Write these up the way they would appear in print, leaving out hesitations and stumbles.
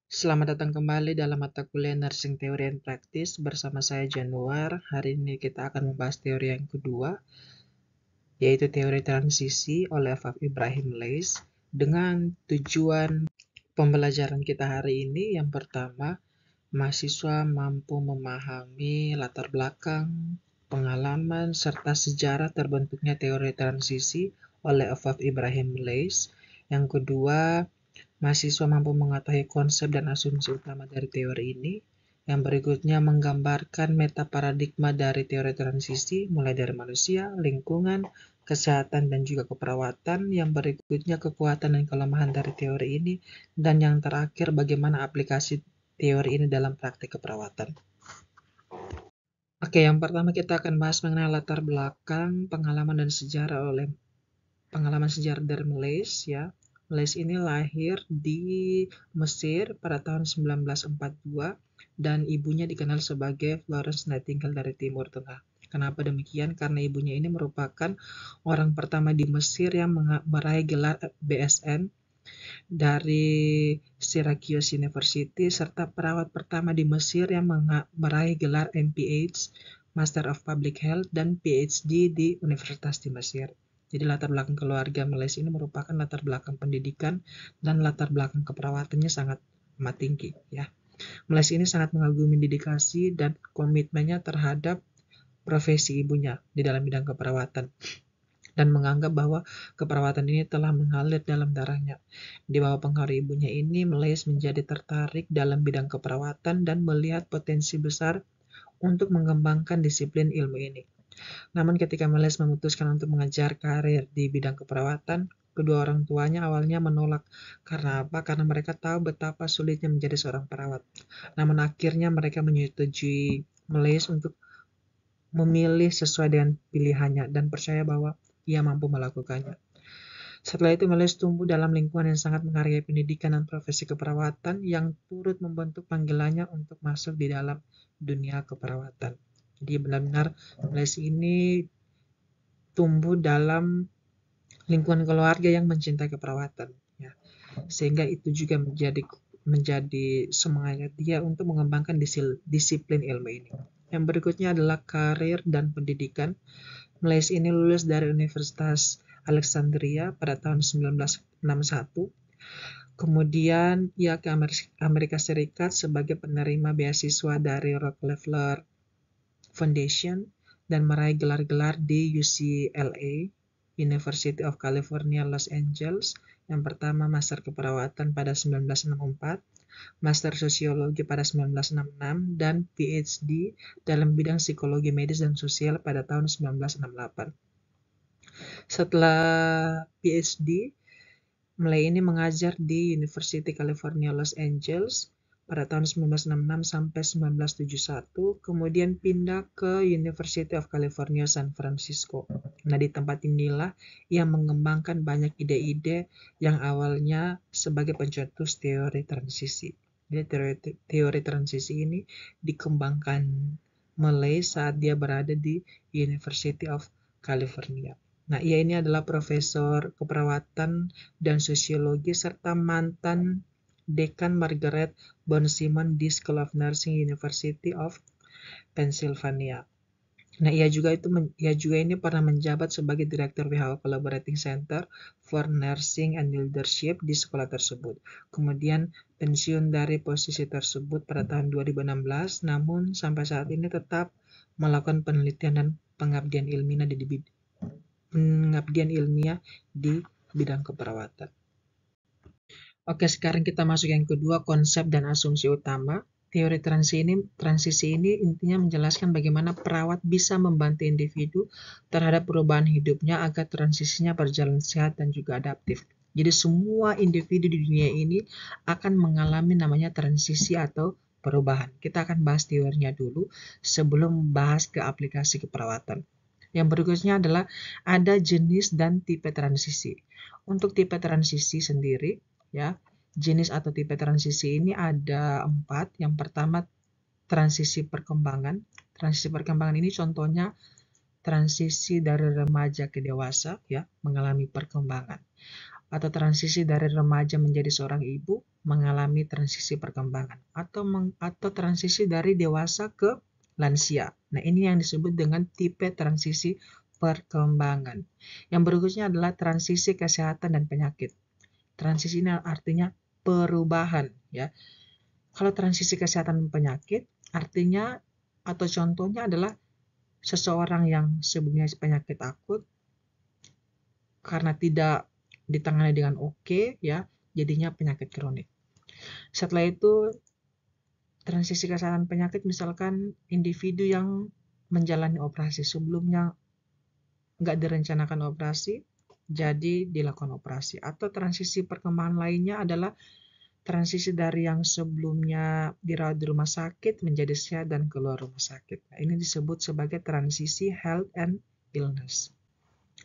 Selamat datang kembali dalam mata kuliah Nursing Theory and Practice bersama saya Januar. Hari ini kita akan membahas teori yang kedua, yaitu teori transisi oleh Afaf Ibrahim Leis. Dengan tujuan pembelajaran kita hari ini, yang pertama, mahasiswa mampu memahami latar belakang, pengalaman, serta sejarah terbentuknya teori transisi oleh Afaf Ibrahim Leis. Yang kedua, mahasiswa mampu mengetahui konsep dan asumsi utama dari teori ini. Yang berikutnya menggambarkan metaparadigma dari teori transisi, mulai dari manusia, lingkungan, kesehatan, dan juga keperawatan. Yang berikutnya kekuatan dan kelemahan dari teori ini. Dan yang terakhir bagaimana aplikasi teori ini dalam praktik keperawatan. Oke, yang pertama kita akan bahas mengenai latar belakang, pengalaman dan sejarah dari Leis ya. Leis ini lahir di Mesir pada tahun 1942 dan ibunya dikenal sebagai Florence Nightingale dari Timur Tengah. Kenapa demikian? Karena ibunya ini merupakan orang pertama di Mesir yang meraih gelar BSN dari Syracuse University serta perawat pertama di Mesir yang meraih gelar MPH, Master of Public Health, dan PhD di Universitas di Mesir. Jadi latar belakang keluarga Meles ini merupakan latar belakang pendidikan dan latar belakang keperawatannya sangat amat tinggi ya. Meles ini sangat mengagumi dedikasi dan komitmennya terhadap profesi ibunya di dalam bidang keperawatan dan menganggap bahwa keperawatan ini telah mengalir dalam darahnya. Di bawah pengaruh ibunya ini, Meles menjadi tertarik dalam bidang keperawatan dan melihat potensi besar untuk mengembangkan disiplin ilmu ini. Namun ketika Meles memutuskan untuk mengejar karir di bidang keperawatan, kedua orang tuanya awalnya menolak. Karena apa? Karena mereka tahu betapa sulitnya menjadi seorang perawat. Namun akhirnya mereka menyetujui Meles untuk memilih sesuai dengan pilihannya dan percaya bahwa ia mampu melakukannya. Setelah itu, Meles tumbuh dalam lingkungan yang sangat menghargai pendidikan dan profesi keperawatan yang turut membentuk panggilannya untuk masuk di dalam dunia keperawatan. Jadi benar-benar Meles ini tumbuh dalam lingkungan keluarga yang mencintai keperawatan. Ya. Sehingga itu juga menjadi semangat dia untuk mengembangkan disiplin ilmu ini. Yang berikutnya adalah karir dan pendidikan. Meles ini lulus dari Universitas Alexandria pada tahun 1961. Kemudian ia ke Amerika Serikat sebagai penerima beasiswa dari Rockefeller Foundation dan meraih gelar-gelar di UCLA, University of California, Los Angeles. Yang pertama Master Keperawatan pada 1964, Master Sosiologi pada 1966, dan PhD dalam bidang psikologi medis dan sosial pada tahun 1968. Setelah PhD, Meles ini mengajar di University California Los Angeles pada tahun 1966 sampai 1971, kemudian pindah ke University of California San Francisco. Nah, di tempat inilah ia mengembangkan banyak ide-ide yang awalnya sebagai pencetus teori transisi. Jadi teori transisi ini dikembangkan Meles saat dia berada di University of California. Nah, ia ini adalah profesor keperawatan dan sosiologi serta mantan dekan Margaret Von Simon di School of Nursing University of Pennsylvania. Nah, ia juga ini pernah menjabat sebagai Direktur WHO Collaborating Center for Nursing and Leadership di sekolah tersebut. Kemudian pensiun dari posisi tersebut pada tahun 2016, namun sampai saat ini tetap melakukan penelitian dan pengabdian ilmiah di bidang keperawatan. Oke, sekarang kita masuk yang kedua, konsep dan asumsi utama. Teori transisi ini intinya menjelaskan bagaimana perawat bisa membantu individu terhadap perubahan hidupnya agar transisinya berjalan sehat dan juga adaptif. Jadi semua individu di dunia ini akan mengalami namanya transisi atau perubahan. Kita akan bahas teorinya dulu sebelum bahas ke aplikasi keperawatan. Yang berikutnya adalah ada jenis dan tipe transisi. Untuk tipe transisi sendiri, ya, jenis atau tipe transisi ini ada 4. Yang pertama, transisi perkembangan. Transisi perkembangan ini contohnya transisi dari remaja ke dewasa, ya, mengalami perkembangan. Atau transisi dari remaja menjadi seorang ibu, mengalami transisi perkembangan atau transisi dari dewasa ke lansia. Nah, ini yang disebut dengan tipe transisi perkembangan. Yang berikutnya adalah transisi kesehatan dan penyakit. Transisi ini artinya perubahan, ya. Kalau transisi kesehatan dan penyakit artinya atau contohnya adalah seseorang yang sebelumnya penyakit akut karena tidak ditangani dengan oke, ya, jadinya penyakit kronik. Setelah itu transisi kesehatan penyakit, misalkan individu yang menjalani operasi sebelumnya nggak direncanakan operasi, jadi dilakukan operasi. Atau transisi perkembangan lainnya adalah transisi dari yang sebelumnya dirawat di rumah sakit menjadi sehat dan keluar rumah sakit. Nah, ini disebut sebagai transisi health and illness.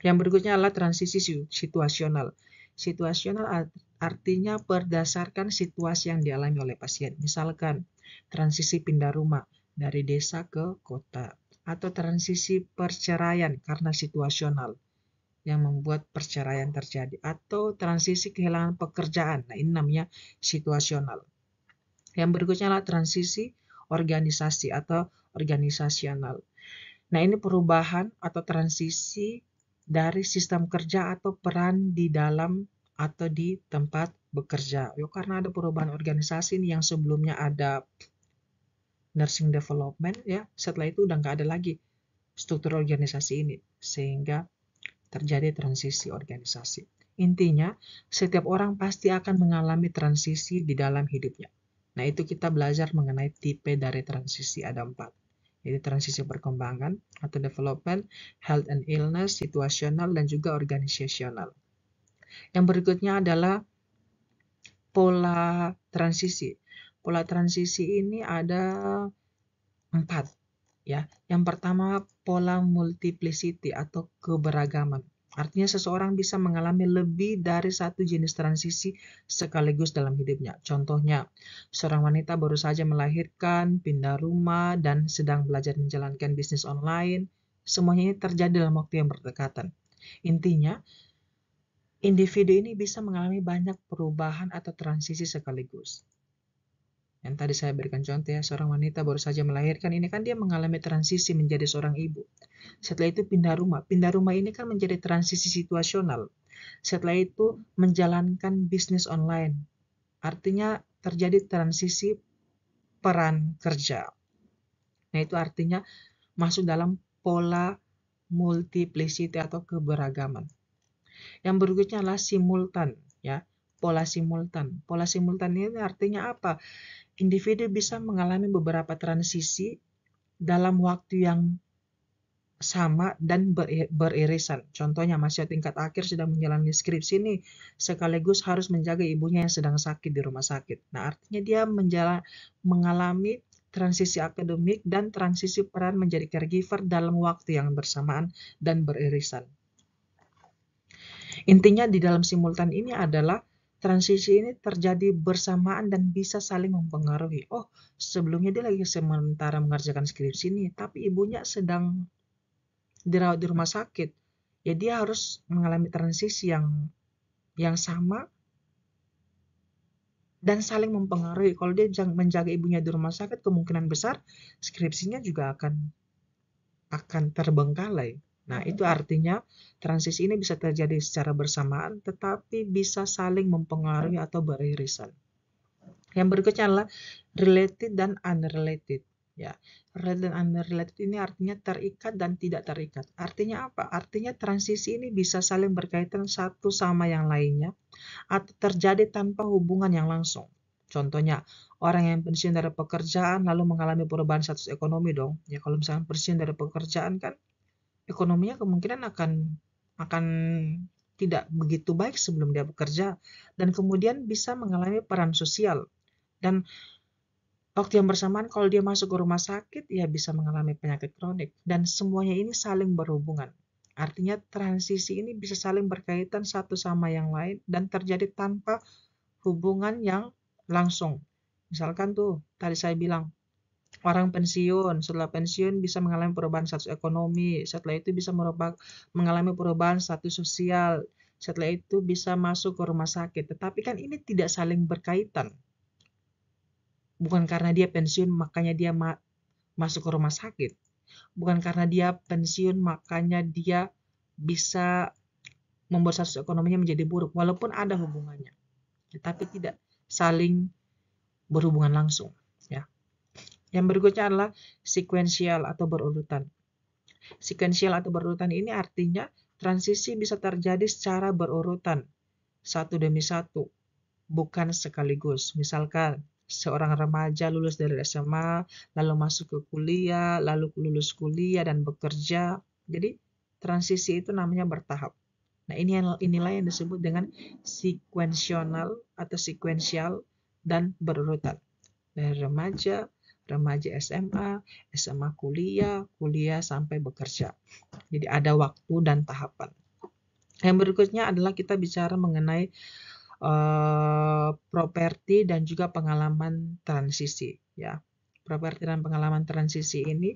Yang berikutnya adalah transisi situasional. Situasional artinya berdasarkan situasi yang dialami oleh pasien. Misalkan transisi pindah rumah dari desa ke kota, atau transisi perceraian karena situasional yang membuat perceraian terjadi, atau transisi kehilangan pekerjaan. Nah, ini namanya situasional. Yang berikutnya adalah transisi organisasi atau organisasional. Nah, ini perubahan atau transisi dari sistem kerja atau peran di dalam atau di tempat bekerja. Karena ada perubahan organisasi nih, yang sebelumnya ada nursing development, ya, setelah itu udah nggak ada lagi struktur organisasi ini, sehingga terjadi transisi organisasi. Intinya, setiap orang pasti akan mengalami transisi di dalam hidupnya. Nah, itu kita belajar mengenai tipe dari transisi, ada 4. Jadi transisi perkembangan atau development, health and illness, situasional, dan juga organisasional. Yang berikutnya adalah pola transisi. Pola transisi ini ada 4. Ya, yang pertama pola multiplicity atau keberagaman. Artinya seseorang bisa mengalami lebih dari satu jenis transisi sekaligus dalam hidupnya. Contohnya, seorang wanita baru saja melahirkan, pindah rumah, dan sedang belajar menjalankan bisnis online. Semuanya ini terjadi dalam waktu yang berdekatan. Intinya, individu ini bisa mengalami banyak perubahan atau transisi sekaligus. Yang tadi saya berikan contoh, ya, seorang wanita baru saja melahirkan, ini kan dia mengalami transisi menjadi seorang ibu. Setelah itu pindah rumah. Pindah rumah ini kan menjadi transisi situasional. Setelah itu menjalankan bisnis online. Artinya terjadi transisi peran kerja. Nah, itu artinya masuk dalam pola multiplicity atau keberagaman. Yang berikutnya adalah simultan, ya. Pola simultan. Pola simultan ini artinya apa? Individu bisa mengalami beberapa transisi dalam waktu yang sama dan beririsan. Contohnya, mahasiswa tingkat akhir sedang menjalani skripsi ini, sekaligus harus menjaga ibunya yang sedang sakit di rumah sakit. Nah, artinya dia mengalami transisi akademik dan transisi peran menjadi caregiver dalam waktu yang bersamaan dan beririsan. Intinya di dalam simultan ini adalah transisi ini terjadi bersamaan dan bisa saling mempengaruhi. Oh, sebelumnya dia lagi sementara mengerjakan skripsi nih, tapi ibunya sedang dirawat di rumah sakit. Ya, dia harus mengalami transisi yang sama dan saling mempengaruhi. Kalau dia menjaga ibunya di rumah sakit, kemungkinan besar skripsinya juga akan terbengkalai. Nah, itu artinya transisi ini bisa terjadi secara bersamaan, tetapi bisa saling mempengaruhi atau beririsan. Yang berikutnya adalah related dan unrelated. Ya, related dan unrelated ini artinya terikat dan tidak terikat. Artinya apa? Artinya transisi ini bisa saling berkaitan satu sama yang lainnya, atau terjadi tanpa hubungan yang langsung. Contohnya, orang yang pensiun dari pekerjaan lalu mengalami perubahan status ekonomi dong. Ya, kalau misalnya pensiun dari pekerjaan kan ekonominya kemungkinan akan tidak begitu baik sebelum dia bekerja, dan kemudian bisa mengalami peran sosial. Dan waktu yang bersamaan kalau dia masuk ke rumah sakit, ya bisa mengalami penyakit kronik. Dan semuanya ini saling berhubungan. Artinya transisi ini bisa saling berkaitan satu sama yang lain dan terjadi tanpa hubungan yang langsung. Misalkan tuh, tadi saya bilang, orang pensiun, setelah pensiun bisa mengalami perubahan status ekonomi, setelah itu bisa mengalami perubahan status sosial, setelah itu bisa masuk ke rumah sakit. Tetapi kan ini tidak saling berkaitan. Bukan karena dia pensiun makanya dia masuk ke rumah sakit. Bukan karena dia pensiun makanya dia bisa membuat status ekonominya menjadi buruk. Walaupun ada hubungannya. Tetapi tidak saling berhubungan langsung. Ya. Yang berikutnya adalah sekuensial atau berurutan. Sekuensial atau berurutan ini artinya transisi bisa terjadi secara berurutan, satu demi satu, bukan sekaligus. Misalkan seorang remaja lulus dari SMA, lalu masuk ke kuliah, lalu lulus kuliah dan bekerja. Jadi transisi itu namanya bertahap. Nah, inilah yang disebut dengan sekuensional atau sekuensial dan berurutan. Dari remaja SMA, SMA kuliah, kuliah sampai bekerja. Jadi ada waktu dan tahapan. Yang berikutnya adalah kita bicara mengenai properti dan juga pengalaman transisi. Ya, properti dan pengalaman transisi ini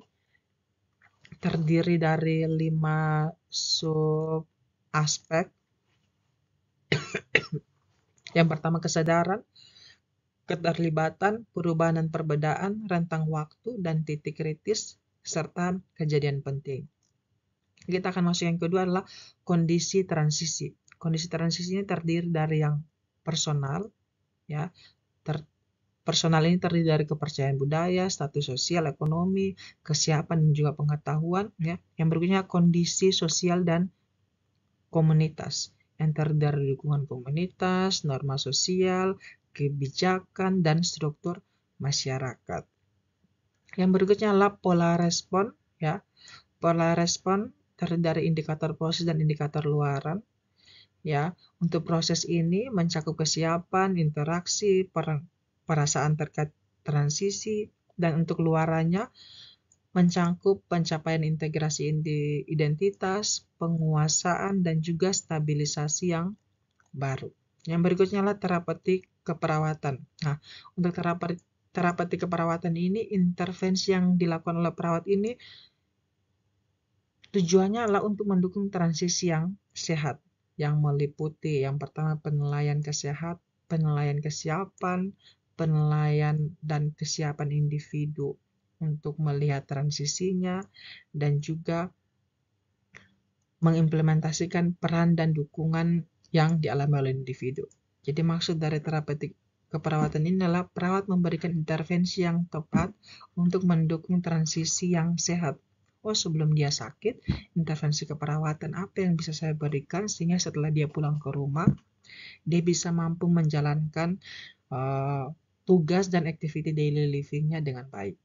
terdiri dari 5 sub aspek. Yang pertama kesadaran, keterlibatan, perubahan dan perbedaan, rentang waktu dan titik kritis, serta kejadian penting. Kita akan masuk yang kedua adalah kondisi transisi. Kondisi transisi ini terdiri dari yang personal, ya. Personal ini terdiri dari kepercayaan budaya, status sosial, ekonomi, kesiapan dan juga pengetahuan, ya. Yang berikutnya kondisi sosial dan komunitas, yang terdiri dari dukungan komunitas, norma sosial, kebijakan dan struktur masyarakat. Yang berikutnya adalah pola respon, ya. Pola respon terdiri dari indikator proses dan indikator luaran. Ya, untuk proses ini mencakup kesiapan, interaksi, perasaan terkait transisi, dan untuk luarannya mencakup pencapaian integrasi identitas, penguasaan, dan juga stabilisasi yang baru. Yang berikutnya adalah terapeutik keperawatan. Nah, untuk terapeutik keperawatan ini, intervensi yang dilakukan oleh perawat ini tujuannya adalah untuk mendukung transisi yang sehat, yang meliputi yang pertama penilaian kesiapan, penilaian dan kesiapan individu untuk melihat transisinya, dan juga mengimplementasikan peran dan dukungan yang dialami oleh individu. Jadi maksud dari terapeutik keperawatan ini adalah perawat memberikan intervensi yang tepat untuk mendukung transisi yang sehat. Oh, sebelum dia sakit, intervensi keperawatan apa yang bisa saya berikan sehingga setelah dia pulang ke rumah, dia bisa mampu menjalankan tugas dan activity daily living-nya dengan baik.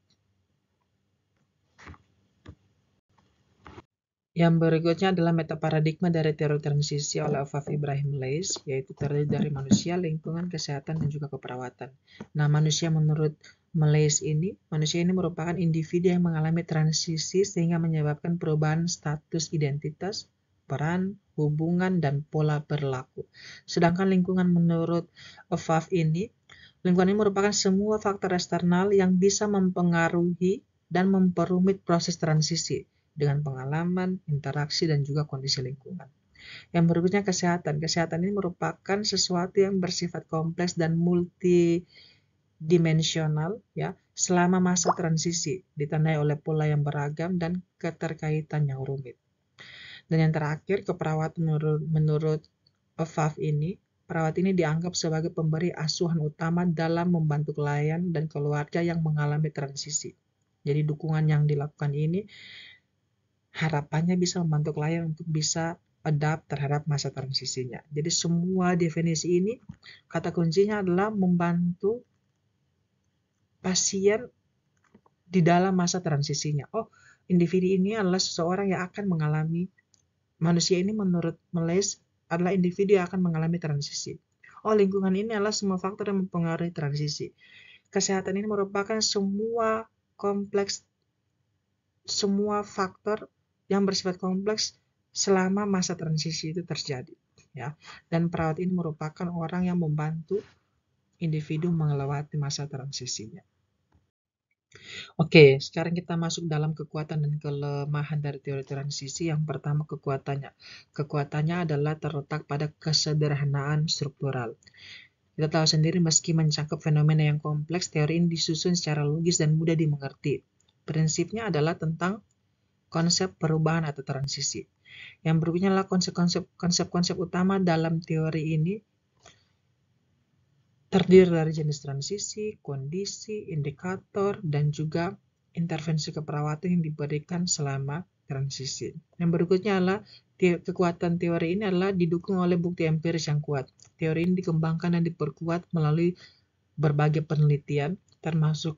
Yang berikutnya adalah metaparadigma dari teori transisi oleh Afaf Ibrahim Leis, yaitu terdiri dari manusia, lingkungan, kesehatan, dan juga keperawatan. Nah, manusia menurut Leis ini, manusia ini merupakan individu yang mengalami transisi sehingga menyebabkan perubahan status identitas, peran, hubungan, dan pola perilaku. Sedangkan lingkungan menurut Afaf ini, lingkungan ini merupakan semua faktor eksternal yang bisa mempengaruhi dan memperumit proses transisi dengan pengalaman, interaksi, dan juga kondisi lingkungan. Yang berikutnya kesehatan. Kesehatan ini merupakan sesuatu yang bersifat kompleks dan multidimensional, ya, selama masa transisi, ditandai oleh pola yang beragam dan keterkaitan yang rumit. Dan yang terakhir, keperawatan menurut Afaf ini, perawat ini dianggap sebagai pemberi asuhan utama dalam membantu klien dan keluarga yang mengalami transisi. Jadi dukungan yang dilakukan ini harapannya bisa membantu klien untuk bisa adapt terhadap masa transisinya. Jadi semua definisi ini, kata kuncinya adalah membantu pasien di dalam masa transisinya. Oh, individu ini adalah seseorang yang akan mengalami, manusia ini menurut Leis adalah individu yang akan mengalami transisi. Oh, lingkungan ini adalah semua faktor yang mempengaruhi transisi. Kesehatan ini merupakan semua faktor yang bersifat kompleks selama masa transisi itu terjadi, ya. Dan perawat ini merupakan orang yang membantu individu melewati masa transisinya. Oke, sekarang kita masuk dalam kekuatan dan kelemahan dari teori transisi. Yang pertama kekuatannya. Kekuatannya adalah terletak pada kesederhanaan struktural. Kita tahu sendiri meski mencakup fenomena yang kompleks, teori ini disusun secara logis dan mudah dimengerti. Prinsipnya adalah tentang konsep perubahan atau transisi. Yang berikutnya adalah konsep-konsep utama dalam teori ini terdiri dari jenis transisi, kondisi, indikator, dan juga intervensi keperawatan yang diberikan selama transisi. Yang berikutnya adalah kekuatan teori ini adalah didukung oleh bukti empiris yang kuat. Teori ini dikembangkan dan diperkuat melalui berbagai penelitian, termasuk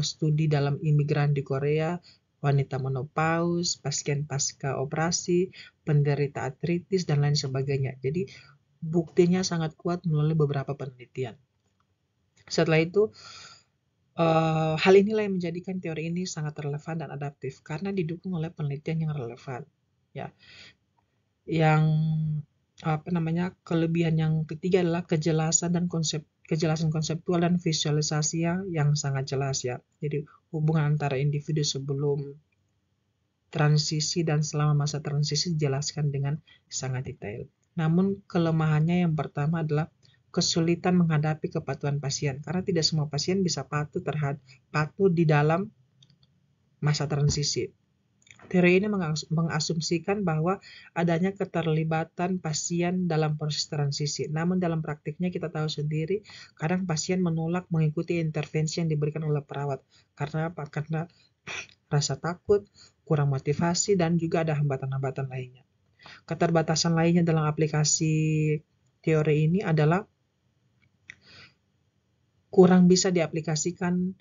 studi dalam imigran di Korea, wanita menopaus, pasien pasca operasi, penderita artritis, dan lain sebagainya. Jadi, buktinya sangat kuat melalui beberapa penelitian. Setelah itu, hal inilah yang menjadikan teori ini sangat relevan dan adaptif karena didukung oleh penelitian yang relevan. Ya, yang kelebihan yang ketiga adalah kejelasan konseptual dan visualisasi yang sangat jelas ya. Jadi hubungan antara individu sebelum transisi dan selama masa transisi dijelaskan dengan sangat detail. Namun kelemahannya yang pertama adalah kesulitan menghadapi kepatuhan pasien karena tidak semua pasien bisa patuh di dalam masa transisi. Teori ini mengasumsikan bahwa adanya keterlibatan pasien dalam proses transisi. Namun dalam praktiknya kita tahu sendiri, kadang pasien menolak mengikuti intervensi yang diberikan oleh perawat. Karena apa? Karena rasa takut, kurang motivasi, dan juga ada hambatan-hambatan lainnya. Keterbatasan lainnya dalam aplikasi teori ini adalah kurang bisa diaplikasikan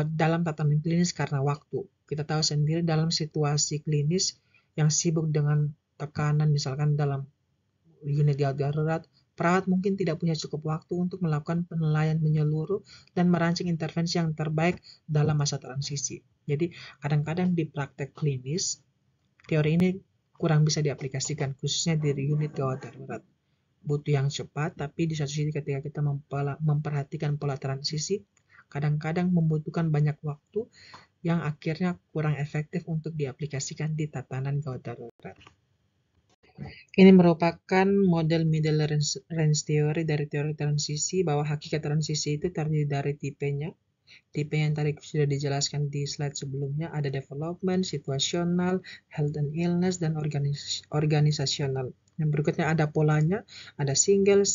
dalam tatanan klinis karena waktu. Kita tahu sendiri dalam situasi klinis yang sibuk dengan tekanan misalkan dalam unit gawat darurat, perawat mungkin tidak punya cukup waktu untuk melakukan penilaian menyeluruh dan merancang intervensi yang terbaik dalam masa transisi. Jadi kadang-kadang di praktek klinis, teori ini kurang bisa diaplikasikan khususnya di unit gawat darurat. Butuh yang cepat, tapi di satu sisi ketika kita memperhatikan pola transisi, kadang-kadang membutuhkan banyak waktu yang akhirnya kurang efektif untuk diaplikasikan di tatanan gawat darurat. Ini merupakan model middle range theory dari teori transisi, bahwa hakikat transisi itu terdiri dari tipenya. Tipe yang tadi sudah dijelaskan di slide sebelumnya, ada development, situasional, health and illness, dan organisasional. Yang berikutnya ada polanya, ada single,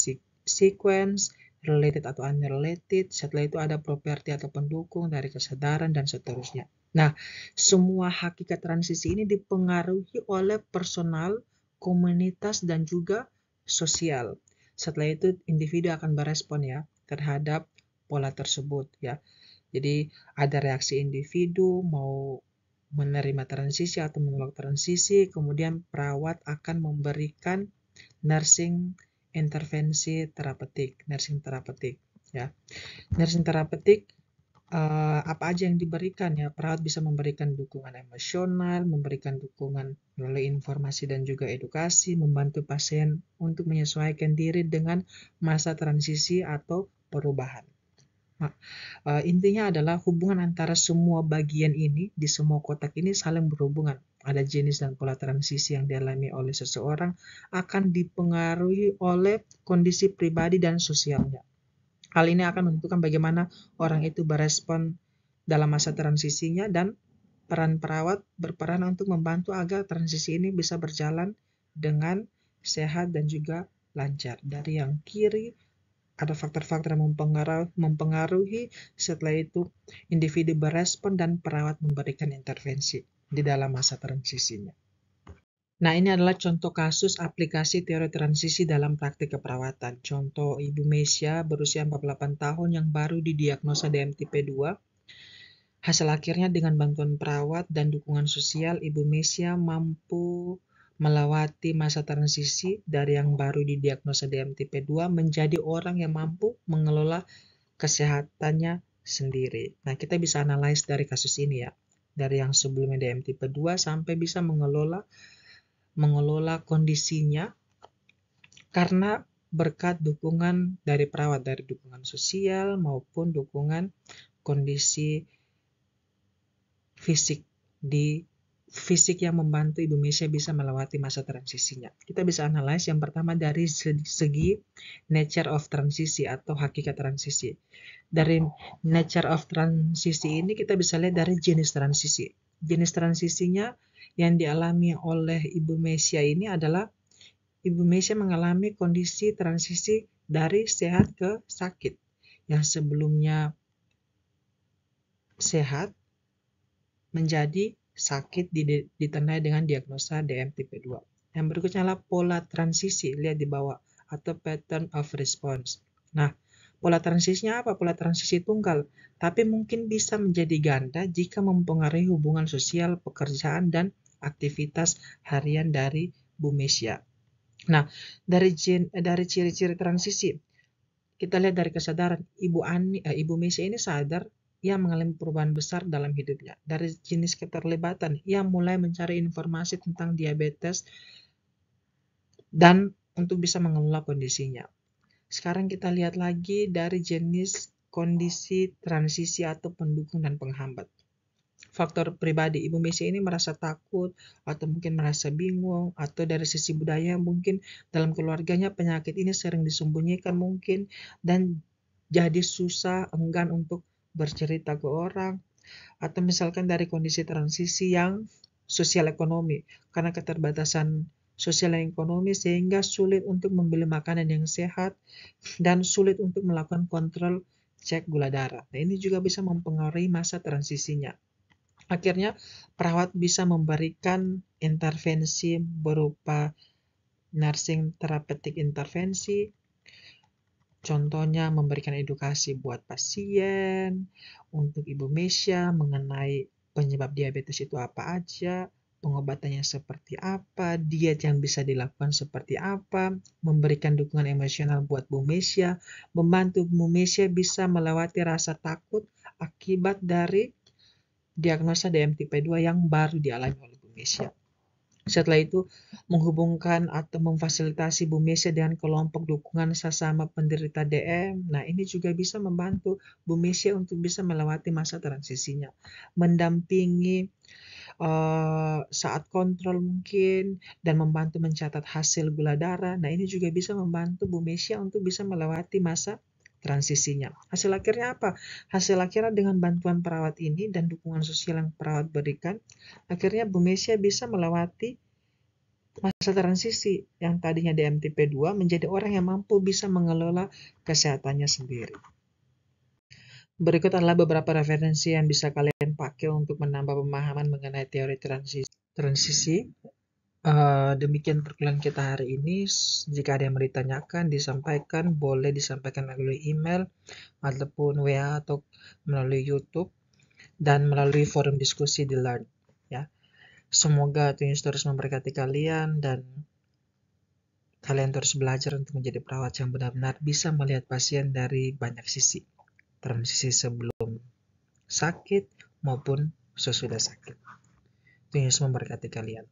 sequence, related atau unrelated. Setelah itu ada properti atau pendukung dari kesadaran dan seterusnya. Nah, semua hakikat transisi ini dipengaruhi oleh personal, komunitas, dan juga sosial. Setelah itu individu akan berespon ya terhadap pola tersebut ya. Jadi ada reaksi individu mau menerima transisi atau menolak transisi, kemudian perawat akan memberikan nursing intervensi terapeutik, nursing terapeutik ya. Nursing terapeutik apa aja yang diberikan ya, perawat bisa memberikan dukungan emosional, memberikan dukungan melalui informasi dan juga edukasi, membantu pasien untuk menyesuaikan diri dengan masa transisi atau perubahan. Intinya adalah hubungan antara semua bagian ini di semua kotak ini saling berhubungan. Ada jenis dan pola transisi yang dialami oleh seseorang akan dipengaruhi oleh kondisi pribadi dan sosialnya. Hal ini akan menentukan bagaimana orang itu berespon dalam masa transisinya, dan peran perawat berperan untuk membantu agar transisi ini bisa berjalan dengan sehat dan juga lancar. Dari yang kiri ada faktor-faktor yang mempengaruhi, setelah itu individu berespon dan perawat memberikan intervensi di dalam masa transisinya. Nah, ini adalah contoh kasus aplikasi teori transisi dalam praktik keperawatan. Contoh Ibu Mesia berusia 48 tahun yang baru didiagnosa DMTP 2. Hasil akhirnya dengan bantuan perawat dan dukungan sosial, Ibu Mesia mampu melewati masa transisi dari yang baru didiagnosa DMTP 2 menjadi orang yang mampu mengelola kesehatannya sendiri. Nah, kita bisa analis dari kasus ini ya. Dari yang sebelumnya DMTP 2 sampai bisa mengelola kondisinya karena berkat dukungan dari perawat, dari dukungan sosial maupun dukungan kondisi fisik yang membantu Ibu Mesya bisa melewati masa transisinya. Kita bisa analis yang pertama dari segi nature of transisi atau hakikat transisi. Dari nature of transisi ini kita bisa lihat dari jenis transisi. Jenis transisinya yang dialami oleh Ibu Mesya ini adalah Ibu Mesya mengalami kondisi transisi dari sehat ke sakit. Yang sebelumnya sehat menjadi sakit ditandai dengan diagnosa DM tipe 2. Yang berikutnya adalah pola transisi, lihat di bawah, atau pattern of response. Nah, pola transisinya apa? Pola transisi tunggal, tapi mungkin bisa menjadi ganda jika mempengaruhi hubungan sosial, pekerjaan, dan aktivitas harian dari Bu Mesya. Nah, dari ciri-ciri transisi, kita lihat dari kesadaran Ibu Mesya ini sadar ia mengalami perubahan besar dalam hidupnya. Dari jenis keterlibatan, ia mulai mencari informasi tentang diabetes dan untuk bisa mengelola kondisinya. Sekarang kita lihat lagi dari jenis kondisi transisi atau pendukung dan penghambat. Faktor pribadi, Ibu Mesya ini merasa takut atau mungkin merasa bingung, atau dari sisi budaya mungkin dalam keluarganya penyakit ini sering disembunyikan mungkin dan jadi susah, enggan untuk bercerita ke orang, atau misalkan dari kondisi transisi yang sosial ekonomi, karena keterbatasan sosial dan ekonomi sehingga sulit untuk membeli makanan yang sehat dan sulit untuk melakukan kontrol cek gula darah. Nah, ini juga bisa mempengaruhi masa transisinya. Akhirnya, perawat bisa memberikan intervensi berupa nursing therapeutic intervensi, contohnya memberikan edukasi buat pasien, untuk Ibu Mesya mengenai penyebab diabetes itu apa aja, pengobatannya seperti apa, diet yang bisa dilakukan seperti apa, memberikan dukungan emosional buat Bu Mesya, membantu Bu Mesya bisa melewati rasa takut akibat dari diagnosa DM tipe 2 yang baru dialami oleh Bu Mesya. Setelah itu, menghubungkan atau memfasilitasi Bu Mesya dengan kelompok dukungan sesama penderita DM. Nah, ini juga bisa membantu Bu Mesya untuk bisa melewati masa transisinya. Mendampingi saat kontrol mungkin, dan membantu mencatat hasil gula darah. Nah, ini juga bisa membantu Bu Mesya untuk bisa melewati masa transisinya. Hasil akhirnya apa? Hasil akhirnya dengan bantuan perawat ini dan dukungan sosial yang perawat berikan, akhirnya Bu Mesya bisa melewati masa transisi yang tadinya DM tipe 2 menjadi orang yang mampu bisa mengelola kesehatannya sendiri. Berikut adalah beberapa referensi yang bisa kalian pakai untuk menambah pemahaman mengenai teori transisi. Demikian perkuliahan kita hari ini. Jika ada yang mau ditanyakan, disampaikan, boleh disampaikan melalui email ataupun WA atau melalui YouTube dan melalui forum diskusi di Learn. Ya, semoga Tuhan Yesus terus memberkati kalian dan kalian terus belajar untuk menjadi perawat yang benar-benar bisa melihat pasien dari banyak sisi, transisi sebelum sakit maupun sesudah sakit. Tuhan Yesus memberkati kalian.